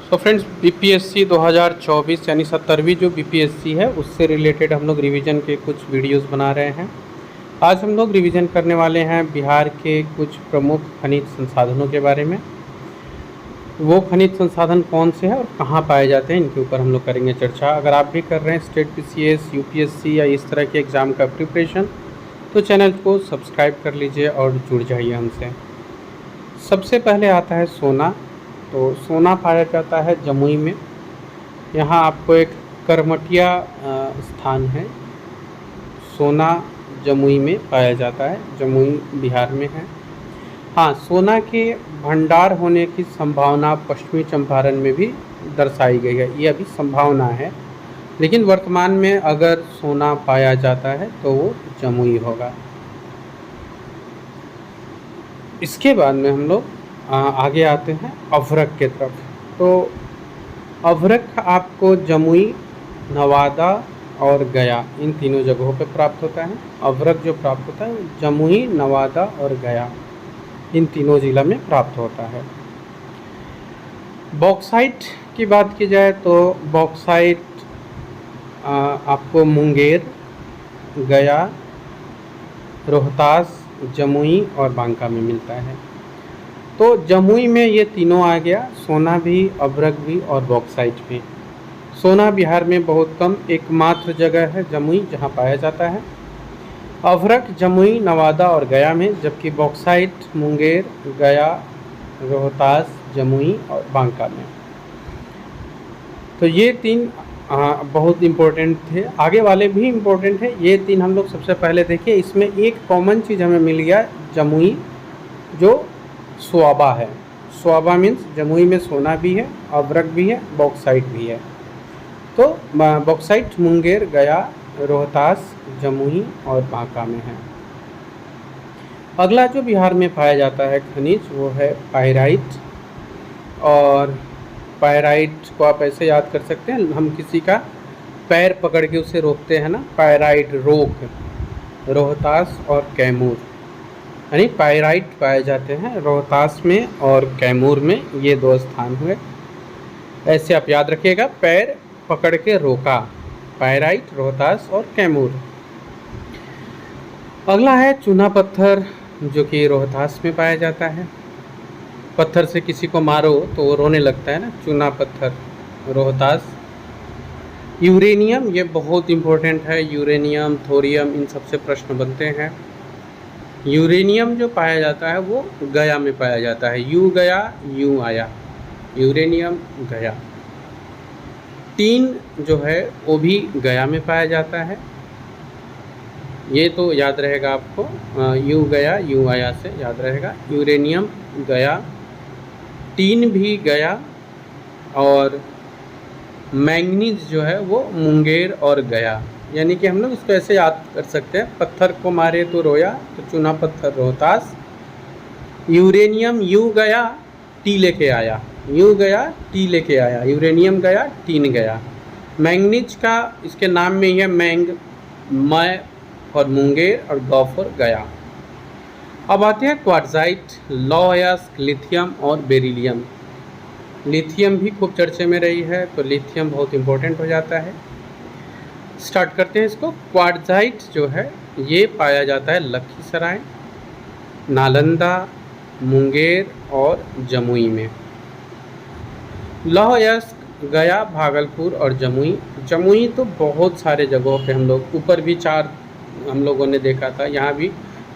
So friends, BPSC 2024 यानी 70वीं जो BPSC है उससे रिलेटेड हम लोग रिवीजन के कुछ वीडियोस बना रहे हैं। आज हम लोग रिवीजन करने वाले हैं बिहार के कुछ प्रमुख खनिज संसाधनों के बारे में। वो खनिज संसाधन कौन से हैं और कहाँ पाए जाते हैं, इनके ऊपर हम लोग करेंगे चर्चा। अगर आप भी कर रहे हैं स्टेट पीसीएस, यूपीएससी या इस तरह के एग्ज़ाम का प्रिपरेशन, तो चैनल को सब्सक्राइब कर लीजिए और जुड़ जाइए हमसे। सबसे पहले आता है सोना। तो सोना पाया जाता है जमुई में। यहाँ आपको एक करमटिया स्थान है, सोना जमुई में पाया जाता है, जमुई बिहार में है। हाँ, सोना के भंडार होने की संभावना पश्चिमी चंपारण में भी दर्शाई गई है। ये अभी संभावना है, लेकिन वर्तमान में अगर सोना पाया जाता है तो वो जमुई होगा। इसके बाद में हम लोग आगे आते हैं अभ्रक के तरफ। तो अभ्रक आपको जमुई, नवादा और गया, इन तीनों जगहों पर प्राप्त होता है। अभ्रक जो प्राप्त होता है जमुई, नवादा और गया, इन तीनों ज़िला में प्राप्त होता है। बॉक्साइट की बात की जाए तो बॉक्साइट आपको मुंगेर, गया, रोहतास, जमुई और बांका में मिलता है। तो जमुई में ये तीनों आ गया, सोना भी, अभ्रक भी और बॉक्साइट भी। सोना बिहार में बहुत कम, एकमात्र जगह है जमुई जहाँ पाया जाता है। अभ्रक जमुई, नवादा और गया में, जबकि बॉक्साइट मुंगेर, गया, रोहतास, जमुई और बांका में। तो ये तीन बहुत इम्पोर्टेंट थे। आगे वाले भी इम्पोर्टेंट है, ये तीन हम लोग सबसे पहले देखिए। इसमें एक कॉमन चीज़ हमें मिल गया, जमुई जो स्वाबा है। स्वाबा मीन्स जमुई में सोना भी है, अभ्रक भी है, बॉक्साइट भी है। तो बॉक्साइट मुंगेर, गया, रोहतास, जमुई और बांका में है। अगला जो बिहार में पाया जाता है खनिज वो है पायराइट। और पायराइट को आप ऐसे याद कर सकते हैं, हम किसी का पैर पकड़ के उसे रोकते हैं ना, पायराइट रोक, रोहतास और कैमूर, यानी पायराइट पाए जाते हैं रोहतास में और कैमूर में। ये दो स्थान हुए, ऐसे आप याद रखिएगा, पैर पकड़ के रोका, पायराइट, रोहतास और कैमूर। अगला है चूना पत्थर, जो कि रोहतास में पाया जाता है। पत्थर से किसी को मारो तो वो रोने लगता है ना, चूना पत्थर, रोहतास। यूरेनियम, ये बहुत इम्पोर्टेंट है, यूरेनियम, थोरियम, इन सबसे प्रश्न बनते हैं। यूरेनियम जो पाया जाता है वो गया में पाया जाता है। यू गया, यूँ आया, यूरेनियम गया। टीन जो है वो भी गया में पाया जाता है, ये तो याद रहेगा आपको, यू गया, यूँ आया से याद रहेगा। यूरेनियम गया, टीन भी गया, और मैंगनीज जो है वो मुंगेर और गया। यानी कि हम लोग इसको ऐसे याद कर सकते हैं, पत्थर को मारे तो रोया, तो चूना पत्थर रोहतास। यूरेनियम यू गया, टी लेके आया, यू गया, टी लेके आया, यूरेनियम गया, टीन गया। मैंगनीज का इसके नाम में ही है, मैंग, मैं और मुंगेर और गौ फॉर गया। अब आते हैं क्वार्ट्जाइट, लौह, लिथियम और बेरिलियम। लिथियम भी खूब चर्चे में रही है, तो लिथियम बहुत इम्पोर्टेंट हो जाता है। स्टार्ट करते हैं इसको। क्वार्ट्जाइट जो है ये पाया जाता है लखीसराय, नालंदा, मुंगेर और जमुई में। लौह अयस्क गया, भागलपुर और जमुई। जमुई तो बहुत सारे जगहों पे हम लोग, ऊपर भी 4 हम लोगों ने देखा था, यहाँ भी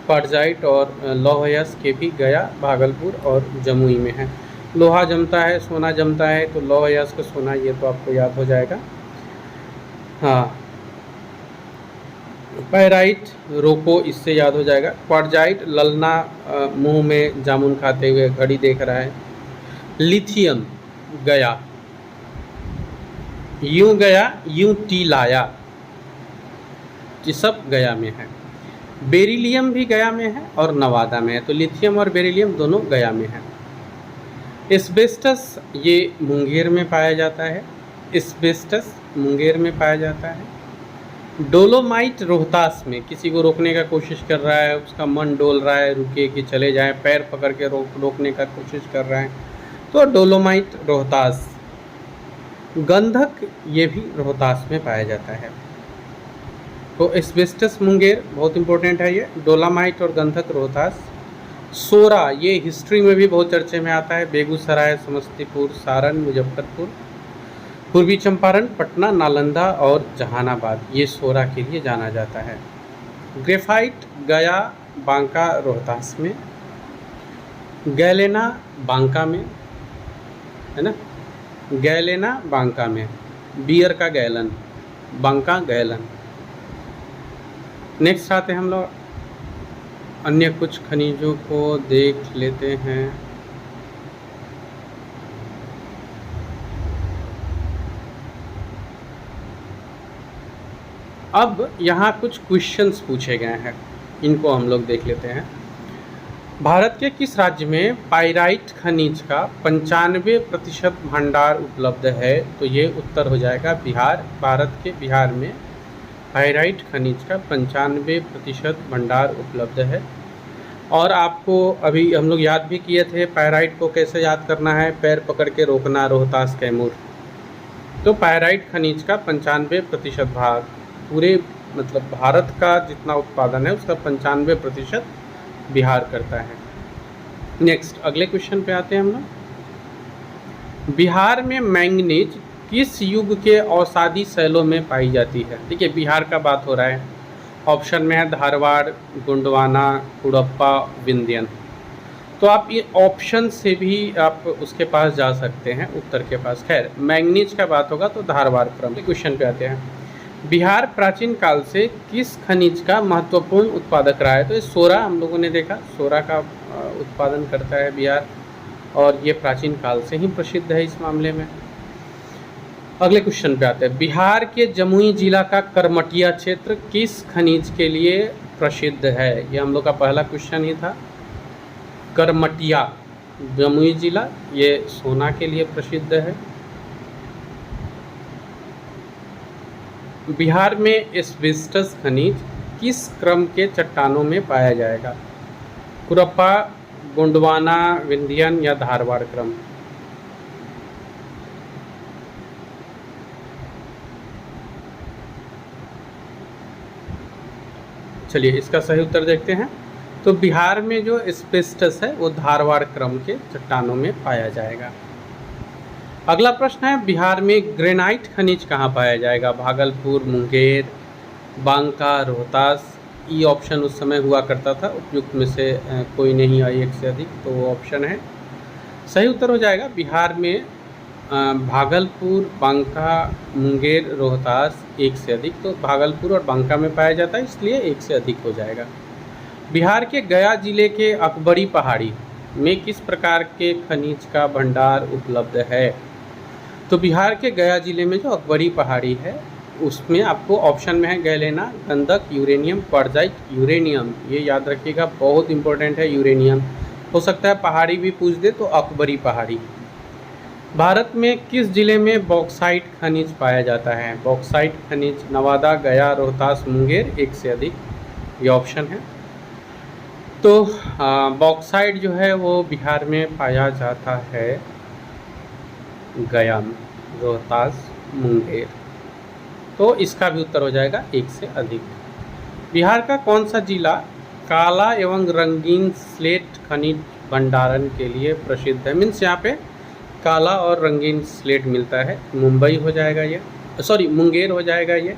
क्वार्ट्जाइट और लौह अयस्क के भी गया, भागलपुर और जमुई में है। लोहा जमता है, सोना जमता है, तो लौह अयस्क, सोना, ये तो आपको याद हो जाएगा। हाँ, पायराइट रोको, इससे याद हो जाएगा। क्वार्ट्जाइट, ललना, मुंह में जामुन खाते हुए घड़ी देख रहा है। लिथियम गया, यूं गया, यूं टी लाया, ये सब गया में है। बेरिलियम भी गया में है और नवादा में है, तो लिथियम और बेरिलियम दोनों गया में है। एस्बेस्टस ये मुंगेर में पाया जाता है, एस्बेस्टस मुंगेर में पाया जाता है। डोलोमाइट रोहतास में, किसी को रोकने का कोशिश कर रहा है, उसका मन डोल रहा है, रुके कि चले जाए, पैर पकड़ के रोकने का कोशिश कर रहा है, तो डोलोमाइट रोहतास। गंधक ये भी रोहतास में पाया जाता है। तो एस्बेस्टस मुंगेर बहुत इंपॉर्टेंट है ये, डोलामाइट और गंधक रोहतास। सोरा ये हिस्ट्री में भी बहुत चर्चे में आता है, बेगूसराय, समस्तीपुर, सारण, मुजफ्फरपुर, पूर्वी चंपारण, पटना, नालंदा और जहानाबाद ये सोरा के लिए जाना जाता है। ग्रेफाइट गया, बांका, रोहतास में। गैलेना बांका में, है ना, गैलेना बांका में। बियर का गैलन, बांका गैलन। नेक्स्ट आते हैं हम लोग अन्य कुछ खनिजों को देख लेते हैं। अब यहाँ कुछ क्वेश्चंस पूछे गए हैं, इनको हम लोग देख लेते हैं। भारत के किस राज्य में पाइराइट खनिज का 95% भंडार उपलब्ध है? तो ये उत्तर हो जाएगा बिहार। भारत के बिहार में पाइराइट खनिज का 95% भंडार उपलब्ध है। और आपको अभी हम लोग याद भी किए थे, पाइराइट को कैसे याद करना है, पैर पकड़ के रोकना, रोहतास कैमूर। तो पाइराइट खनिज का 95% भाग, पूरे मतलब भारत का जितना उत्पादन है उसका 95% बिहार करता है। नेक्स्ट अगले क्वेश्चन पे आते हैं हम लोग। बिहार में मैंगनीज किस युग के औषधि शैलों में पाई जाती है? देखिए बिहार का बात हो रहा है, ऑप्शन में है धारवाड़, गोंडवाना, कुड़प्पा, विंध्यन। तो आप ये ऑप्शन से भी आप उसके पास जा सकते हैं, उत्तर के पास। खैर मैंगनीज का बात होगा तो धारवाड़ क्रम। क्वेश्चन पे आते हैं। बिहार प्राचीन काल से किस खनिज का महत्वपूर्ण उत्पादक रहा है? तो ये सोरा हम लोगों ने देखा, सोरा का उत्पादन करता है बिहार, और ये प्राचीन काल से ही प्रसिद्ध है इस मामले में। अगले क्वेश्चन पे आते हैं। बिहार के जमुई जिला का करमटिया क्षेत्र किस खनिज के लिए प्रसिद्ध है? ये हम लोग का पहला क्वेश्चन ही था। करमटिया जमुई जिला ये सोना के लिए प्रसिद्ध है। बिहार में एस्बेस्टस खनिज किस क्रम के चट्टानों में पाया जाएगा? कुरप्पा, गोंडवाना, विंध्यन या धारवाड़ क्रम? चलिए इसका सही उत्तर देखते हैं। तो बिहार में जो एस्बेस्टस है वो धारवाड़ क्रम के चट्टानों में पाया जाएगा। अगला प्रश्न है, बिहार में ग्रेनाइट खनिज कहाँ पाया जाएगा? भागलपुर, मुंगेर, बांका, रोहतास। ई ऑप्शन उस समय हुआ करता था, उपयुक्त में से कोई नहीं आई एक से अधिक, तो वो ऑप्शन है। सही उत्तर हो जाएगा बिहार में भागलपुर, बांका, मुंगेर, रोहतास एक से अधिक। तो भागलपुर और बांका में पाया जाता है, इसलिए एक से अधिक हो जाएगा। बिहार के गया जिले के अकबरी पहाड़ी में किस प्रकार के खनिज का भंडार उपलब्ध है? तो बिहार के गया जिले में जो अकबरी पहाड़ी है उसमें आपको ऑप्शन में है गैलेना, गंधक, यूरेनियम, क्वार्जाइट, यूरेनियम। ये याद रखिएगा, बहुत इंपॉर्टेंट है यूरेनियम। हो सकता है पहाड़ी भी पूछ दे तो अकबरी पहाड़ी। भारत में किस जिले में बॉक्साइट खनिज पाया जाता है? बॉक्साइट खनिज नवादा, गया, रोहतास, मुंगेर एक से अधिक, ये ऑप्शन है। तो बॉक्साइट जो है वो बिहार में पाया जाता है गया में, रोहतास, मुंगेर। तो इसका भी उत्तर हो जाएगा एक से अधिक। बिहार का कौन सा जिला काला एवं रंगीन स्लेट खनिज भंडारण के लिए प्रसिद्ध है? मीन्स यहाँ पे काला और रंगीन स्लेट मिलता है। मुंबई हो जाएगा ये, सॉरी मुंगेर हो जाएगा ये।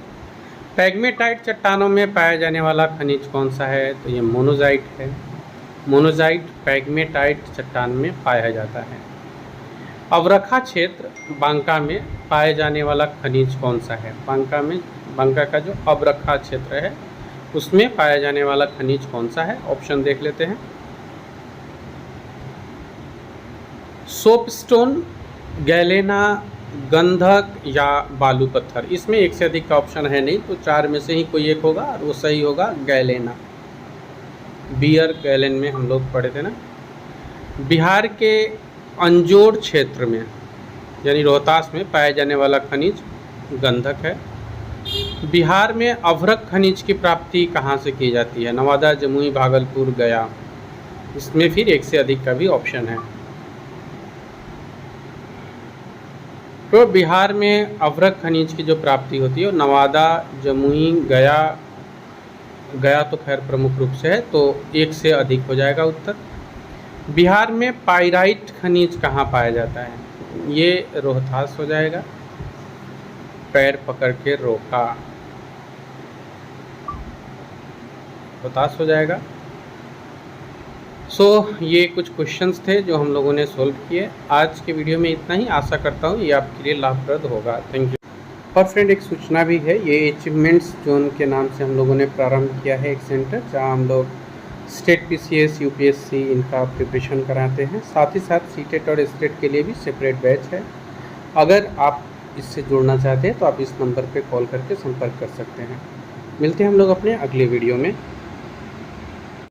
पैग्मेटाइट चट्टानों में पाया जाने वाला खनिज कौन सा है? तो ये मोनोजाइट है। मोनोजाइट पैग्मेटाइट चट्टान में पाया जाता है। अवरखा क्षेत्र बांका में पाए जाने वाला खनिज कौन सा है? बांका में, बांका का जो अवरखा क्षेत्र है उसमें पाया जाने वाला खनिज कौन सा है? ऑप्शन देख लेते हैं। सोपस्टोन, गैलेना, गंधक या बालू पत्थर। इसमें एक से अधिक का ऑप्शन है नहीं, तो चार में से ही कोई एक होगा और वो सही होगा गैलेना। बियर गैलेन में हम लोग पढ़े थे ना। बिहार के अंजोर क्षेत्र में यानी रोहतास में पाए जाने वाला खनिज गंधक है। बिहार में अभ्रक खनिज की प्राप्ति कहाँ से की जाती है? नवादा, जमुई, भागलपुर, गया। इसमें फिर एक से अधिक का भी ऑप्शन है। तो बिहार में अवरक खनिज की जो प्राप्ति होती है वो नवादा, जमुई, गया, गया तो खैर प्रमुख रूप से है, तो 1 से अधिक हो जाएगा उत्तर। बिहार में पाइराइट खनिज कहाँ पाया जाता है? ये रोहतास हो जाएगा। पैर पकड़ के रोका, रोहतास हो जाएगा। ये कुछ क्वेश्चंस थे जो हम लोगों ने सोल्व किए। आज के वीडियो में इतना ही। आशा करता हूँ ये आपके लिए लाभप्रद होगा। Thank you. और फ्रेंड, एक सूचना भी है, ये अचीवमेंट्स जोन के नाम से हम लोगों ने प्रारंभ किया है एक सेंटर, जहाँ हम लोग स्टेट PCS, UPSC इनका प्रिपरेशन कराते हैं। साथ ही साथ सीटेट और स्टेट के लिए भी सेपरेट बैच है। अगर आप इससे जुड़ना चाहते हैं तो आप इस नंबर पर कॉल करके संपर्क कर सकते हैं। मिलते हैं हम लोग अपने अगले वीडियो में।